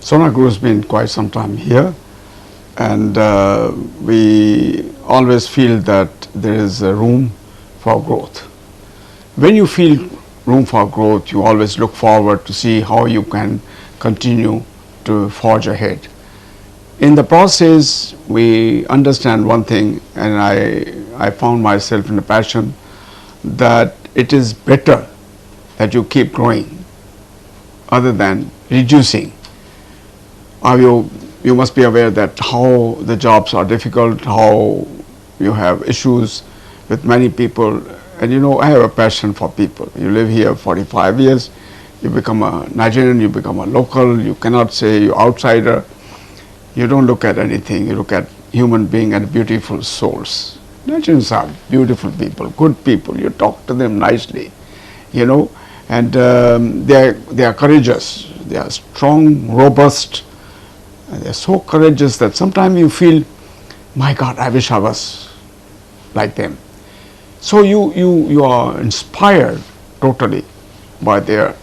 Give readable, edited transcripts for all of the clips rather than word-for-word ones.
Sona Group has been quite some time here, and we always feel that there is a room for growth. When you feel room for growth, you always look forward to see how you can continue to forge ahead. In the process, we understand one thing, and I found myself in a passion that it is better that you keep growing other than reducing. You must be aware that how the jobs are difficult, how you have issues with many people, and you know, I have a passion for people. You live here 45 years, you become a Nigerian, you become a local, you cannot say you're outsider. You don't look at anything, you look at human being and beautiful souls. Nigerians are beautiful people, good people, you talk to them nicely, you know, and they are courageous, they are strong, robust, and they are so courageous that sometimes you feel, my God, I wish I was like them. So you are inspired totally by their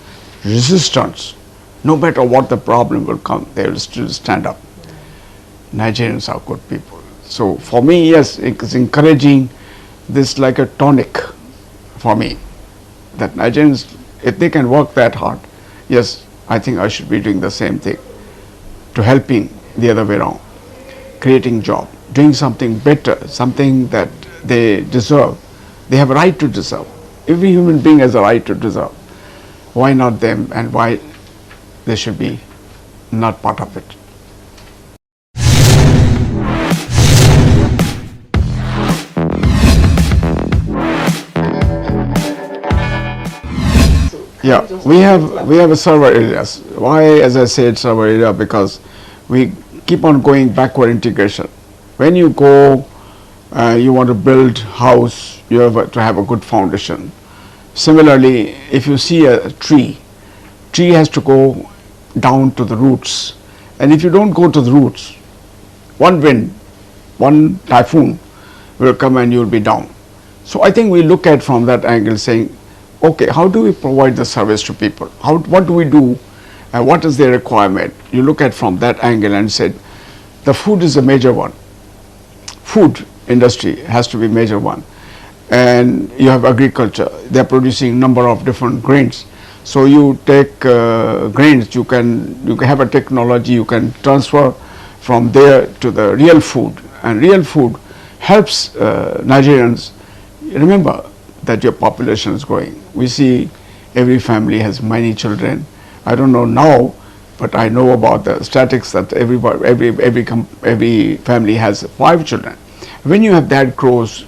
resistance. No matter what the problem will come, they will still stand up. Nigerians are good people. So for me, yes, it's encouraging, this like a tonic for me, that Nigerians, if they can work that hard, yes, I think I should be doing the same thing, to helping the other way around, creating job, doing something better, something that they deserve. They have a right to deserve. Every human being has a right to deserve. Why not them, and why they should be not part of it? Yeah, we have a server areas. Why, as I said, server area? Because we keep on going backward integration. When you go, you want to build house, you have to have a good foundation. Similarly, if you see a tree has to go down to the roots, and if you don't go to the roots, one wind, one typhoon will come and you will be down. So I think we look at from that angle, saying, okay, how do we provide the service to people? What do we do, and what is their requirement? You look at from that angle and said, the food is a major one. Food industry has to be major one, and you have agriculture. They are producing number of different grains. So you take grains, you can have a technology, you can transfer from there to the real food, and real food helps Nigerians. Remember that your population is growing. We see every family has many children. I don't know now, but I know about the statistics that every family has 5 children. When you have that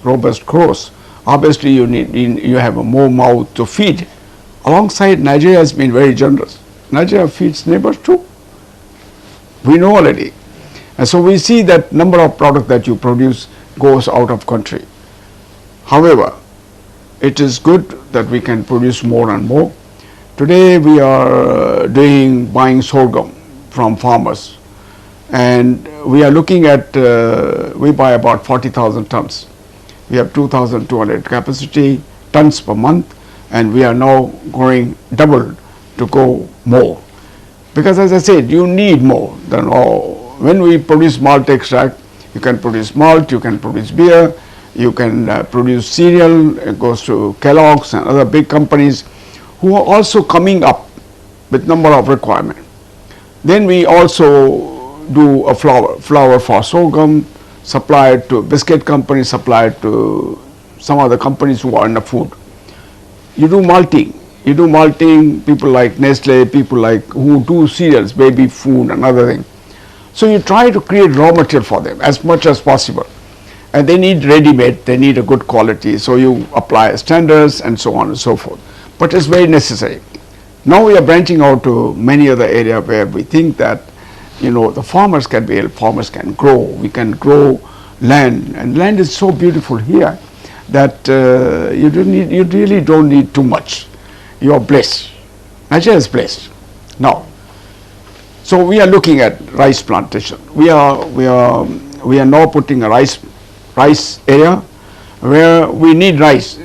robust growth, obviously you have a more mouth to feed. Alongside, Nigeria has been very generous. Nigeria feeds neighbors too. We know already. And so we see that number of product that you produce goes out of country. However, it is good that we can produce more and more. Today we are buying sorghum from farmers, and we are looking at, we buy about 40,000 tons. We have 2,200 capacity tons per month, and we are now growing double to go more. Because as I said, you need more than all. When we produce malt extract, you can produce malt, you can produce beer, you can produce cereal. It goes to Kellogg's and other big companies who are also coming up with number of requirement. Then we also do a flour for sorghum, supply it to biscuit companies, supply it to some other companies who are in the food. You do malting, people like Nestle, people like who do cereals, baby food and other things. So you try to create raw material for them as much as possible. And they need ready-made, they need a good quality, so you apply standards and so on and so forth. But it's very necessary. Now we are branching out to many other areas where we think that, you know, the farmers can grow, we can grow land, and land is so beautiful here that you really don't need too much. You are blessed. Nigeria is blessed. Now, so we are looking at rice plantation. We are now putting a rice area where we need rice.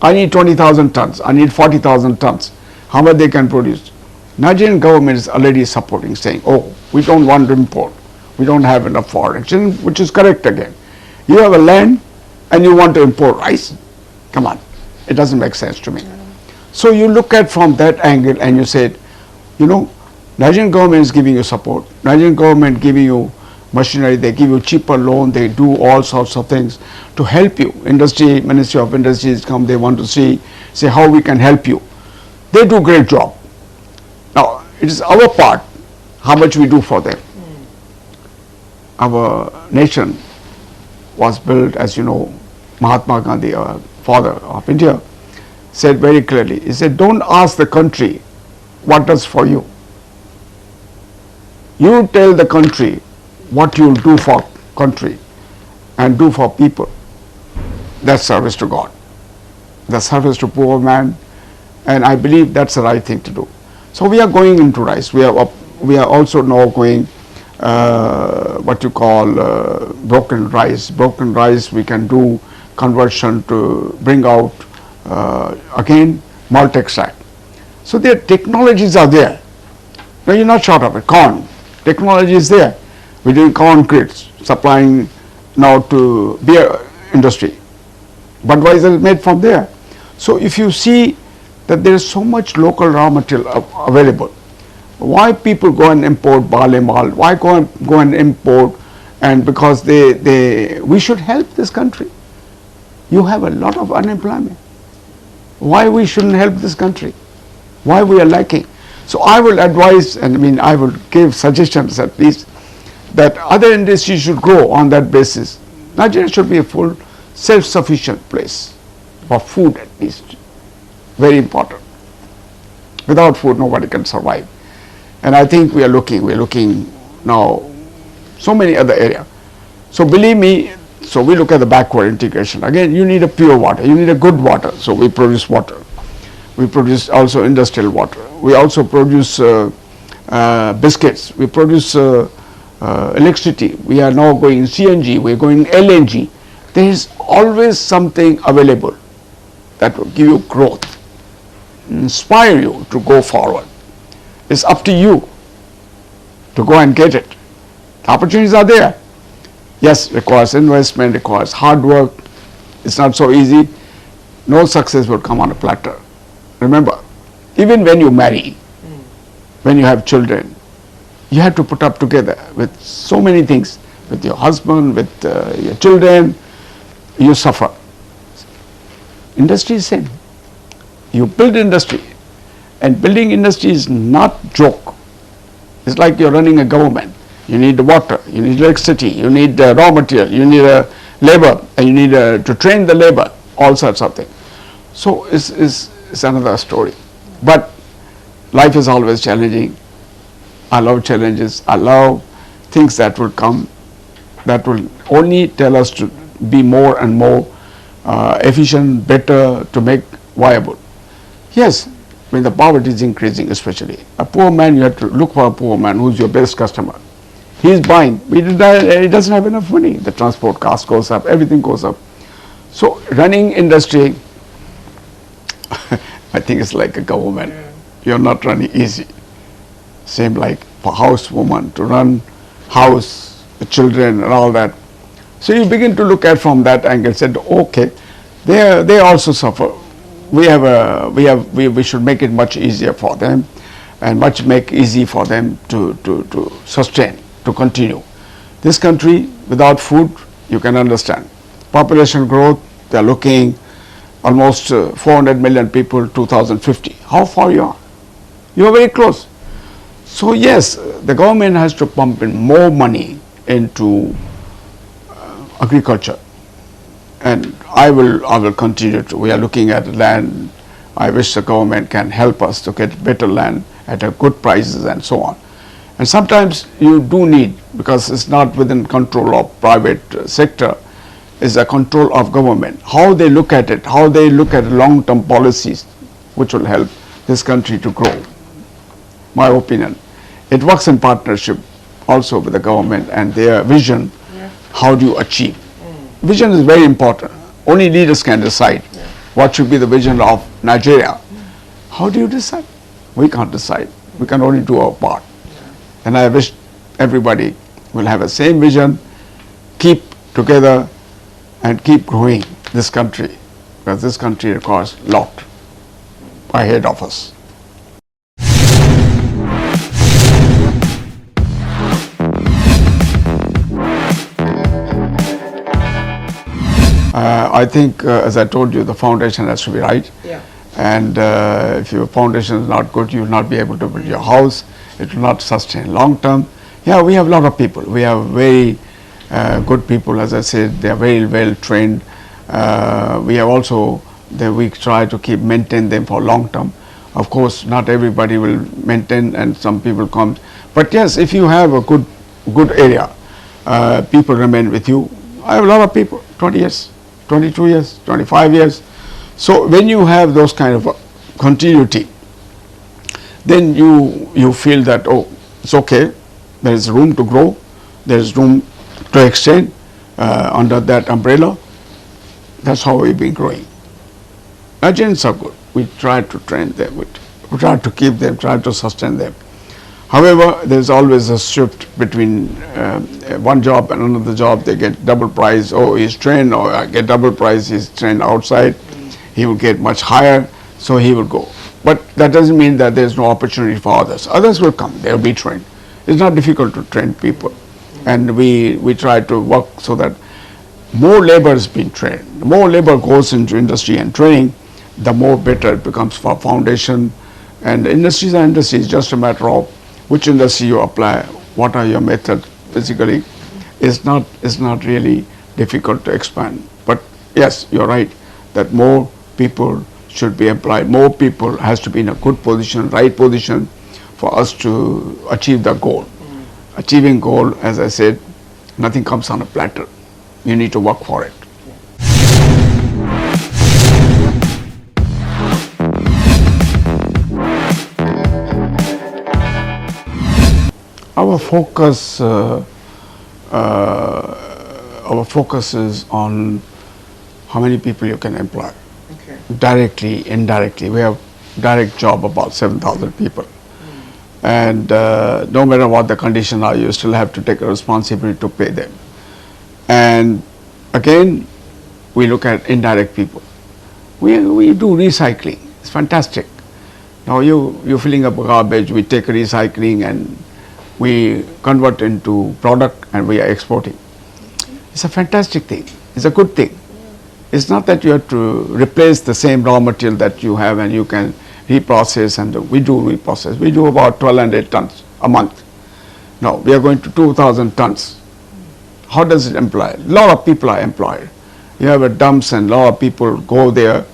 I need 20,000 tons. I need 40,000 tons. How much they can produce? Nigerian government is already supporting, saying, oh, we don't want to import. We don't have enough foreign exchange, which is correct again. You have a land and you want to import rice? Come on, it doesn't make sense to me. So you look at from that angle and you said, you know, Nigerian government is giving you support. Nigerian government giving you machinery, they give you cheaper loan, they do all sorts of things to help you. Industry, Ministry of Industries come, they want to say how we can help you. They do great job. Now, it is our part, how much we do for them. Our nation was built, as you know, Mahatma Gandhi, our father of India, said very clearly, he said, don't ask the country what does for you. You tell the country what you will do for country and do for people. That's service to God. That's service to poor man, and I believe that's the right thing to do. So we are going into rice. We are also now going what you call broken rice. Broken rice we can do conversion to bring out again malt extract. So their technologies are there. Now you're not short of it. Corn technology is there. We're doing corn crates, supplying now to beer industry. Budweiser is made from there. So if you see that there is so much local raw material available, why people go and import barley malt? Why go and import? And because we should help this country. You have a lot of unemployment. Why we shouldn't help this country? Why we are lacking? So I will advise, and I mean I will give suggestions at least, that other industries should grow on that basis. Nigeria should be a full self-sufficient place for food at least. Very important. Without food nobody can survive. And I think we are looking now so many other areas. So believe me, so we look at the backward integration. Again, you need a pure water, you need a good water. So we produce water. We produce also industrial water. We also produce biscuits. We produce electricity. We are now going CNG. We are going LNG. There is always something available that will give you growth, inspire you to go forward. It's up to you to go and get it. The opportunities are there. Yes, requires investment, requires hard work. It's not so easy. No success will come on a platter. Remember, even when you marry, when you have children, you have to put up together with so many things, with your husband, with your children. You suffer. Industry is same. You build industry, and building industry is not joke. It's like you're running a government. You need the water, you need electricity, you need raw material, you need labor, and you need to train the labor, all sorts of things. So it's another story. But life is always challenging. I love challenges. I love things that will come, that will only tell us to be more and more efficient, better, to make viable. Yes, when the poverty is increasing, especially a poor man, you have to look for a poor man who's your best customer. He is buying, he doesn't have enough money. The transport cost goes up, everything goes up. So running industry, I think it's like a government. You're not running easy. Same like for housewoman to run house, the children and all that. So you begin to look at from that angle, said, okay, they also suffer. We should make it much easier for them, and make easy for them to sustain, to continue. This country without food, you can understand. Population growth, they are looking almost 400 million people 2050. How far you are? You are very close. So yes, the government has to pump in more money into agriculture, and I will continue to. We are looking at land. I wish the government can help us to get better land at a good prices and so on. And sometimes you do need, because it's not within control of private sector, is a control of government. How they look at it, how they look at long-term policies, which will help this country to grow. My opinion, it works in partnership also with the government and their vision. How do you achieve? Vision is very important. Only leaders can decide what should be the vision of Nigeria. How do you decide? We can't decide. We can only do our part. And I wish everybody will have the same vision, keep together and keep growing this country, because this country requires a lot ahead of us. I think, as I told you, the foundation has to be right. Yeah. And if your foundation is not good, you will not be able to build your house. It will not sustain long term. Yeah, we have a lot of people. We have very good people, as I said. They are very well trained. We have also, we try to maintain them for long term. Of course, not everybody will maintain, and some people come. But yes, if you have a good area, people remain with you. I have a lot of people, 20 years, 22 years, 25 years. So when you have those kind of continuity, then you feel that, oh, it's okay, there is room to grow, there is room to extend under that umbrella. That's how we've been growing. Nigerians are good. We try to train them, we try to keep them, try to sustain them. However, there's always a shift between one job and another job. They get double price. Oh, he's trained, or I get double price, he's trained outside. He will get much higher, so he will go. But that doesn't mean that there's no opportunity for others. Others will come, they'll be trained. It's not difficult to train people. And we try to work so that more labor is being trained. The more labor goes into industry and training, the more better it becomes for foundation. And industries are industries, just a matter of which industry you apply, what are your methods. Basically, it's not really difficult to expand. But yes, you're right, that more people should be employed. More people has to be in a good position, right position for us to achieve the goal. Achieving goal, as I said, nothing comes on a platter. You need to work for it. Our focus is on how many people you can employ. Okay. Directly, indirectly. We have direct job about 7,000 people. And no matter what the condition are, you still have to take a responsibility to pay them. And again, we look at indirect people. We do recycling. It's fantastic. Now you're filling up garbage, we take recycling and we convert into product and we are exporting. It's a fantastic thing. It's a good thing. It's not that you have to replace the same raw material that you have and you can reprocess, and we do reprocess. We do about 1,200 tons a month. Now we are going to 2,000 tons. How does it employ? A lot of people are employed. You have a dumps and a lot of people go there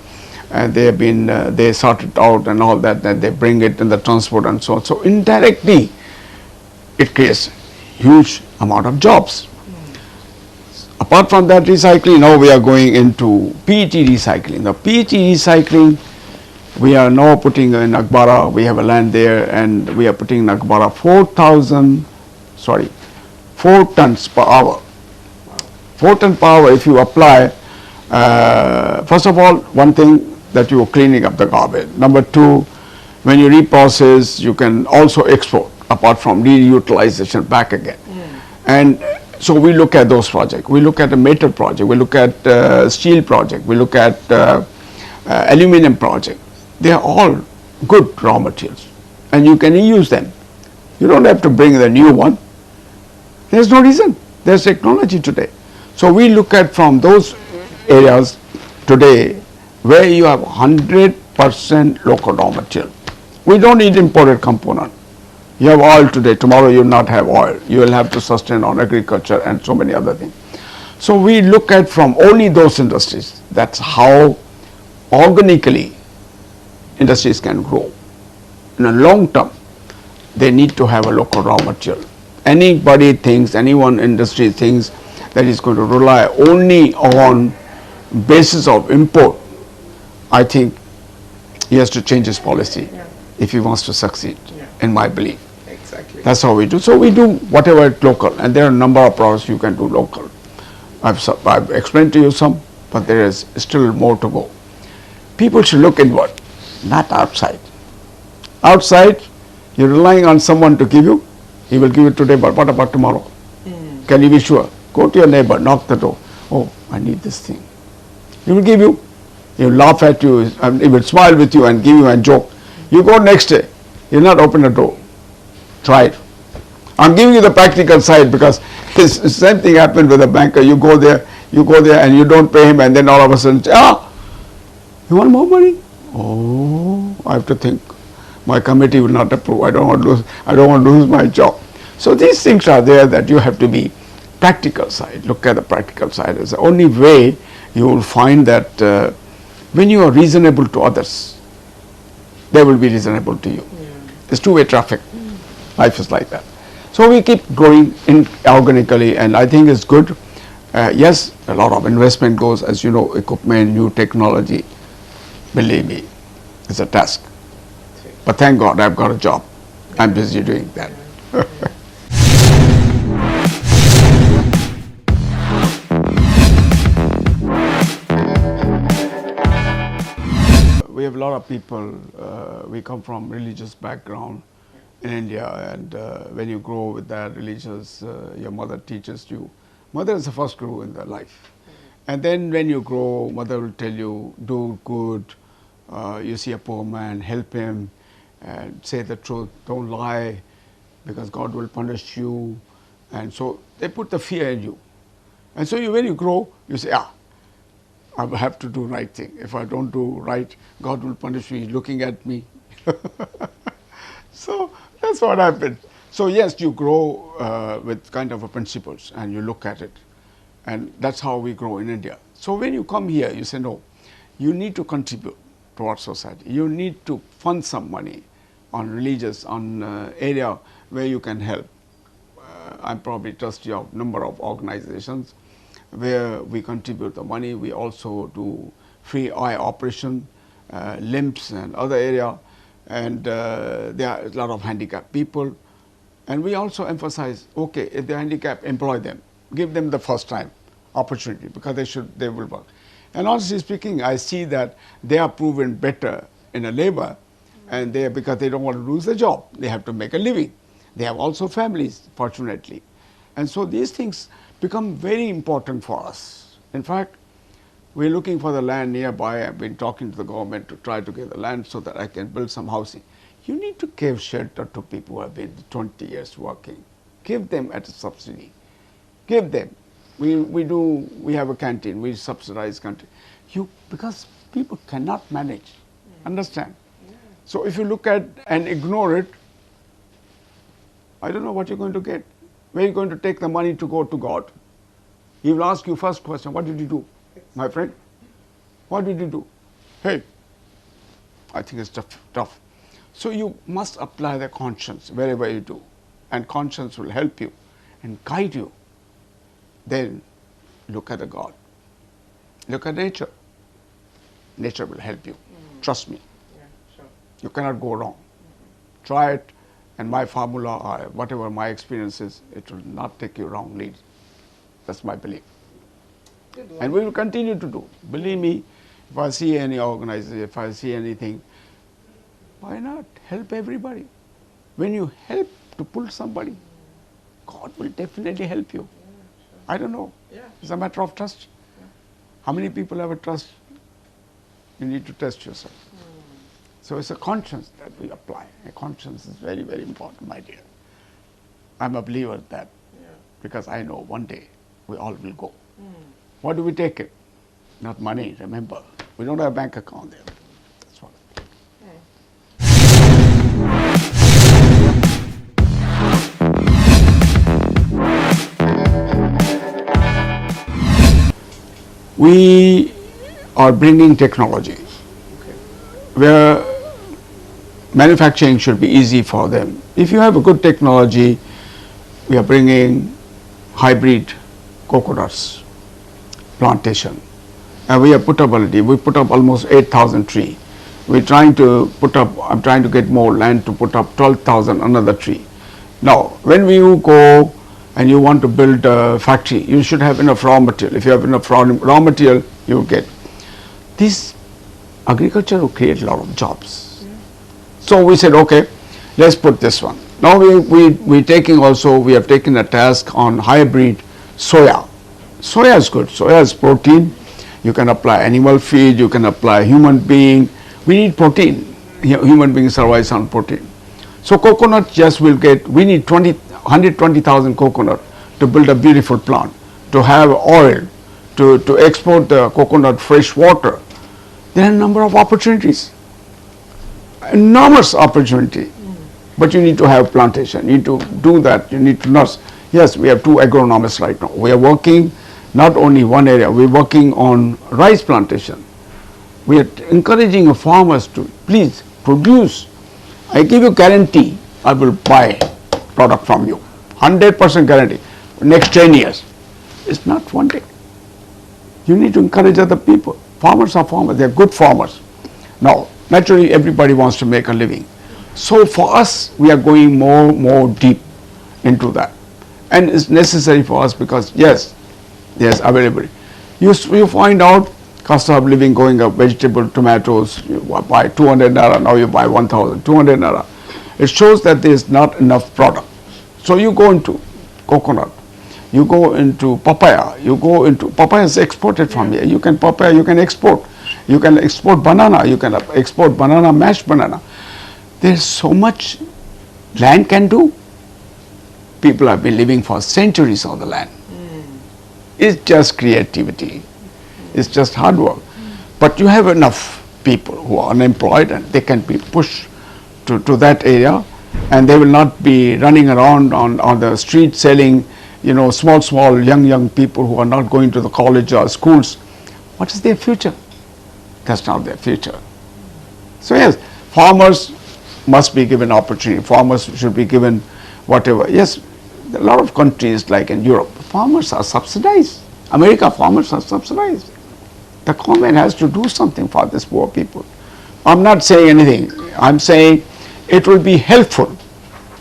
and they have been, they sort it out and all that, and they bring it in the transport and so on. So indirectly, it creates huge amount of jobs. Apart from that recycling, now we are going into PET recycling. The PET recycling, we are now putting in Akbara, we have a land there, and we are putting in Akbara 4 tons per hour. 4 tons per hour, if you apply, first of all, one thing that you are cleaning up the garbage. Number two, when you reprocess, you can also export, apart from reutilization back again. And so we look at those projects. We look at a metal project, we look at steel project, we look at aluminum project. They are all good raw materials and you can reuse them. You don't have to bring the new one. There's no reason. There's technology today. So we look at from those areas today where you have 100% local raw material. We don't need imported component. You have oil today, tomorrow you will not have oil. You will have to sustain on agriculture and so many other things. So we look at from only those industries. That's how organically industries can grow. In a long term, they need to have a local raw material. Anybody thinks, anyone industry thinks that is going to rely only on basis of import, I think he has to change his policy if he wants to succeed, in my belief. Exactly. That's how we do. So we do whatever is local, and there are a number of products you can do local. I've explained to you some, but there is still more to go. People should look inward, not outside. Outside, You're relying on someone to give you. He will give you today, but what about tomorrow? Can you be sure? Go to your neighbor, knock the door. Oh, I need this thing. He will give you. He will laugh at you, and he will smile with you and give you a joke. You go next day, he will not open the door. Try it. I'm giving you the practical side because the same thing happened with a banker. You go there and you don't pay him, and then all of a sudden, you want more money? Oh, I have to think. My committee will not approve. I don't want to lose my job. So these things are there that you have to be practical side. Look at the practical side. It's the only way you will find that when you are reasonable to others, they will be reasonable to you. It's two-way traffic. Life is like that. So we keep growing organically, and I think it's good. Yes, a lot of investment goes, as you know, equipment, new technology. Believe me, it's a task. But thank God I've got a job. I'm busy doing that. We have a lot of people, we come from religious background in India, and when you grow with that religious, your mother teaches you. Mother is the first guru in their life. And then when you grow, mother will tell you, do good, you see a poor man, help him, and say the truth, don't lie, because God will punish you. And so they put the fear in you. And so when you grow, you say, I have to do right thing. If I don't do right, God will punish me, looking at me. So that's what happened. So yes, you grow with kind of a principles, and you look at it. And that's how we grow in India. So when you come here, you say, no, you need to contribute towards society. You need to fund some money on religious, on area where you can help. I'm probably trustee of number of organizations where we contribute the money. We also do free eye operation, limbs and other area, and there are a lot of handicapped people. And we also emphasize, okay, if they're handicapped, employ them. Give them the first time opportunity, because they will work. And honestly speaking, I see that they are proven better in a labor, and because they don't want to lose the job, they have to make a living. They have also families, fortunately. And so these things become very important for us. In fact, we're looking for the land nearby. I've been talking to the government to try to get the land so that I can build some housing. You need to give shelter to people who have been 20 years working. Give them at a subsidy. Give them. We have a canteen, we subsidize canteen. Because people cannot manage, understand? So if you look at and ignore it, I don't know what you're going to get. Where are you going to take the money to go to God? He will ask you first question, what did you do, my friend? What did you do? Hey, I think it's tough. So you must apply the conscience wherever you do, and conscience will help you and guide you. Then look at the God. Look at nature. Nature will help you. Trust me. Yeah, sure. You cannot go wrong. Try it, and my formula, or whatever my experience is, it will not take you wrongly. That's my belief. And we will continue to do. Believe me, if I see any organization, if I see anything, why not help everybody? When you help to pull somebody, God will definitely help you. I don't know. It's a matter of trust. How many people have a trust? You need to test yourself. So it's a conscience that we apply. A conscience is very, very important, my dear. I'm a believer in that, because I know one day we all will go. What do we take it? Not money, remember. We don't have a bank account there. That's what. We are bringing technology where manufacturing should be easy for them. If you have a good technology, we are bringing hybrid coconuts plantation, and we have putability. We put up almost 8,000 trees. I'm trying to get more land to put up 12,000 another tree. Now, when you go and you want to build a factory, you should have enough raw material. If you have enough raw material, you will get. This agriculture will create a lot of jobs. So we said, okay, Let's put this one. Now we have taken a task on hybrid soya. Soya is good. Soya is protein. You can apply animal feed, you can apply human being. We need protein. Human being survives on protein. So coconut just will get, we need 120,000 coconut to build a beautiful plant, to have oil, to export the coconut fresh water. There are a number of opportunities, enormous opportunity. But you need to have plantation, you need to do that, you need to nurse. Yes, we have 2 agronomists right now. We are working not only one area, we are working on rice plantation. We are encouraging farmers to please produce. I give you guarantee, I will buy product from you. 100% guarantee. Next 10 years. It's not one day. You need to encourage other people. Farmers are farmers, they are good farmers. Now, naturally everybody wants to make a living. So for us, we are going more deep into that. And it's necessary for us because yes, there's availability. You find out cost of living going up, vegetable, tomatoes, you buy 200 naira, now you buy 1,000, 200 naira. It shows that there's not enough product. So you go into coconut, you go into papaya, papaya is exported from here. You can export. You can export banana, you can export banana, mashed banana. There's so much land can do. People have been living for centuries on the land. It's just creativity. It's just hard work. But you have enough people who are unemployed and they can be pushed to that area, and they will not be running around on the street selling, small young people who are not going to the college or schools. What is their future? That's not their future. So yes, farmers must be given opportunity. Farmers should be given whatever. Yes, a lot of countries like in Europe, farmers are subsidized. America, farmers are subsidized. The government has to do something for these poor people. I'm not saying anything. I'm saying it will be helpful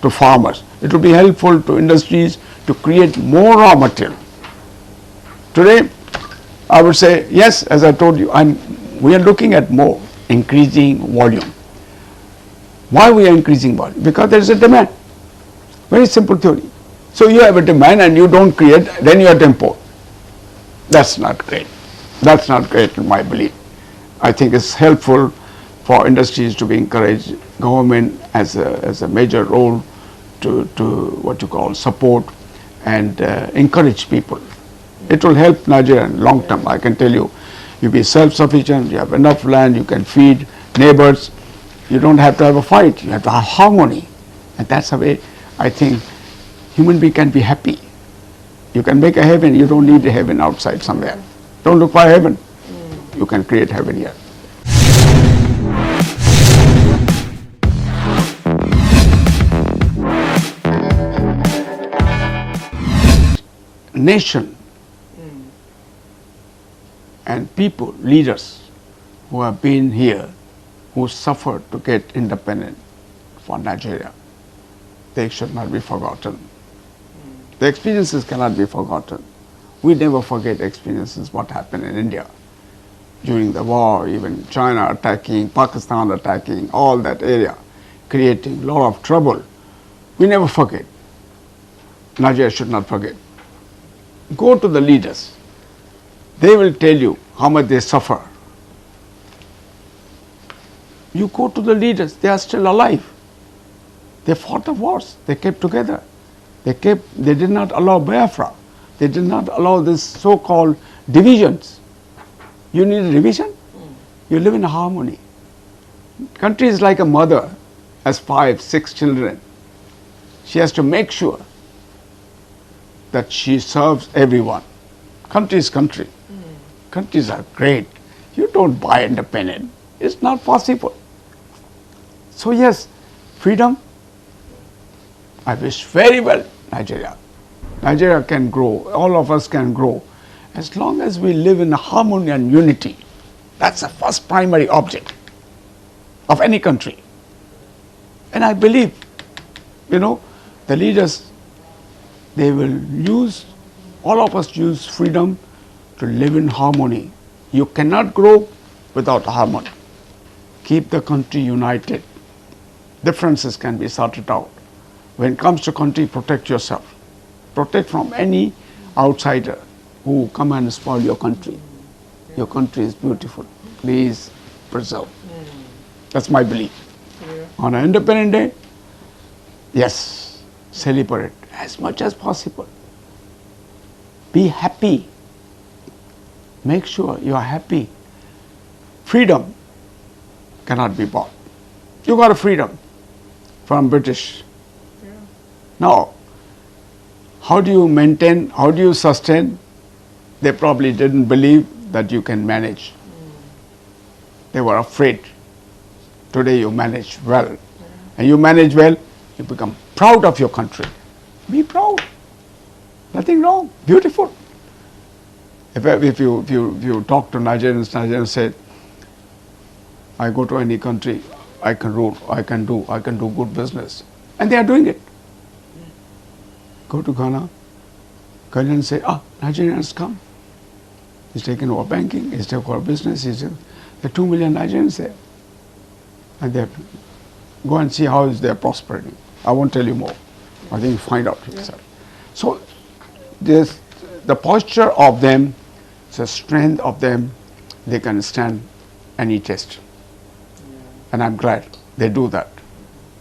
to farmers. It will be helpful to industries to create more raw material. Today, I would say, yes, as I told you, we are looking at more, increasing volume. Why we are increasing volume? Because there is a demand. Very simple theory. So you have a demand and you don't create, then you have to import. That's not great. That's not great in my belief. I think it's helpful for industries to be encouraged. Government has a major role to what you call support and encourage people. It will help Nigeria in long term. I can tell you, you'll be self-sufficient, you have enough land, you can feed neighbors. You don't have to have a fight, you have to have harmony. And that's the way I think human being can be happy. You can make a heaven, you don't need a heaven outside somewhere. Don't look for heaven. You can create heaven here. Nation and people, leaders who have been here, who suffered to get independent for Nigeria, they should not be forgotten. The experiences cannot be forgotten. We never forget experiences, what happened in India during the war, even China attacking, Pakistan attacking, all that area, creating a lot of trouble. We never forget. Nigeria should not forget. Go to the leaders. They will tell you how much they suffer. You go to the leaders, they are still alive. They fought the wars, they kept together. They did not allow Biafra. They did not allow this so-called divisions. You need a division? You live in harmony. Country is like a mother, has 5, 6 children. She has to make sure that she serves everyone. Country is country. Countries are great. You don't buy independent. It's not possible. So yes, freedom, I wish very well Nigeria. Nigeria can grow, all of us can grow, as long as we live in harmony and unity. That's the first primary object of any country. And I believe, the leaders, they will use, all of us use freedom to live in harmony. You cannot grow without harmony. Keep the country united. differences can be sorted out. When it comes to country, protect yourself. Protect from any outsider who come and spoil your country. Your country is beautiful. Please preserve. That's my belief. Yeah. On an Independence Day, yes, celebrate as much as possible. Be happy. Make sure you are happy. Freedom cannot be bought. You got a freedom from British. Yeah. Now, how do you maintain, how do you sustain? They probably didn't believe that you can manage. They were afraid. Today you manage well. And you manage well, you become proud of your country. Be proud. Nothing wrong. Beautiful. If you talk to Nigerians, Nigerians say, I go to any country, I can rule, I can do good business. And they are doing it. Go to Ghana, Ghanaians say, Nigerians come. He's taken over banking, he's taken over business, there are 2 million Nigerians there. And they go and see how is they prospering. I won't tell you more. I think you find out yourself. So the posture of them, the strength of them, they can stand any test. And I'm glad they do that.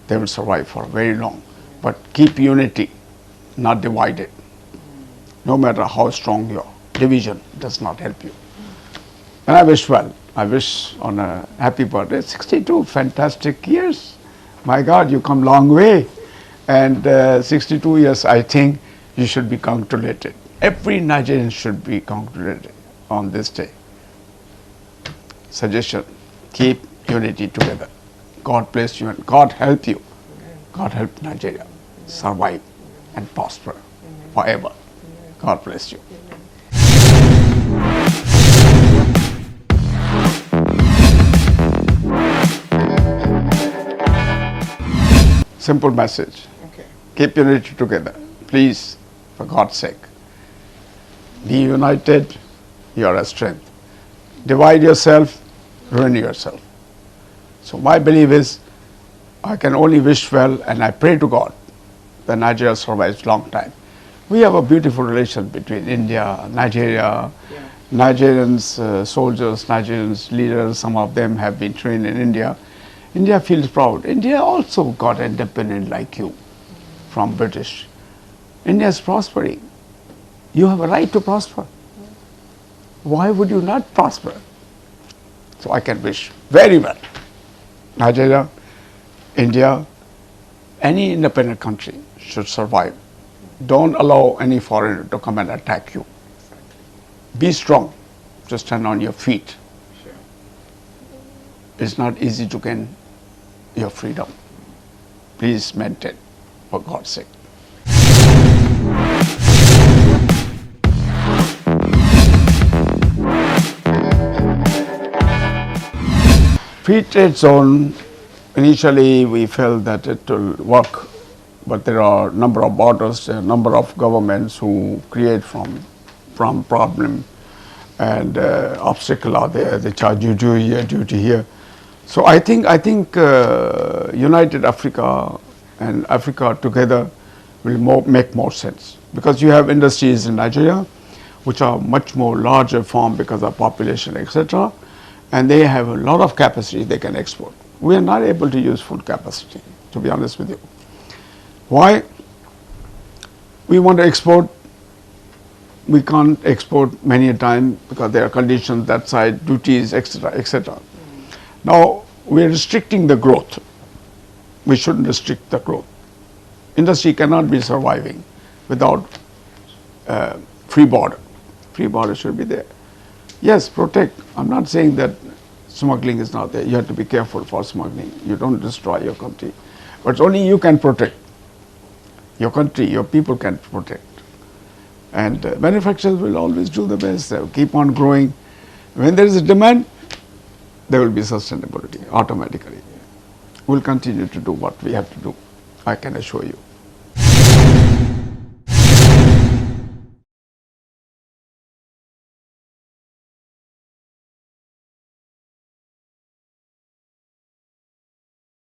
They will survive for very long. But keep unity, not divided. No matter how strong you are, division does not help you. And I wish well. I wish on a happy birthday. 62 fantastic years. My God, you come long way. And 62 years, I think you should be congratulated. Every Nigerian should be congratulated on this day. Suggestion, keep unity together. God bless you and God help you. God help Nigeria survive and prosper forever. God bless you. Simple message. Okay. Keep unity together. Please, for God's sake. Be united, you are a strength. Divide yourself, ruin yourself. So my belief is, I can only wish well and I pray to God that Nigeria survives long time. We have a beautiful relation between India, Nigeria, Nigerians, soldiers, Nigerians, leaders, some of them have been trained in India. India feels proud. India also got independent like you from British. India is prospering. You have a right to prosper. Why would you not prosper? So I can wish very well. Nigeria, India, any independent country should survive. Don't allow any foreigner to come and attack you. Be strong. Just stand on your feet. Sure. It's not easy to gain your freedom. Please maintain, for God's sake. Free trade zone, initially we felt that it will work, but there are a number of borders, a number of governments who create from problem and obstacle are there. They charge you duty here. So I think United Africa and Africa together will make more sense, because you have industries in Nigeria which are much more larger form because of population, etc. And they have a lot of capacity they can export. We are not able to use full capacity, to be honest with you. Why? We want to export. We can't export many a time because there are conditions that side, duties, etc., etc. Now we are restricting the growth. We shouldn't restrict the growth. Industry cannot be surviving without free border. Free border should be there. Yes, protect. I'm not saying that smuggling is not there. You have to be careful for smuggling. You don't destroy your country. But only you can protect. Your country, your people can protect. And manufacturers will always do the best. They'll keep on growing. When there is a demand, there will be sustainability automatically. We'll continue to do what we have to do, I can assure you.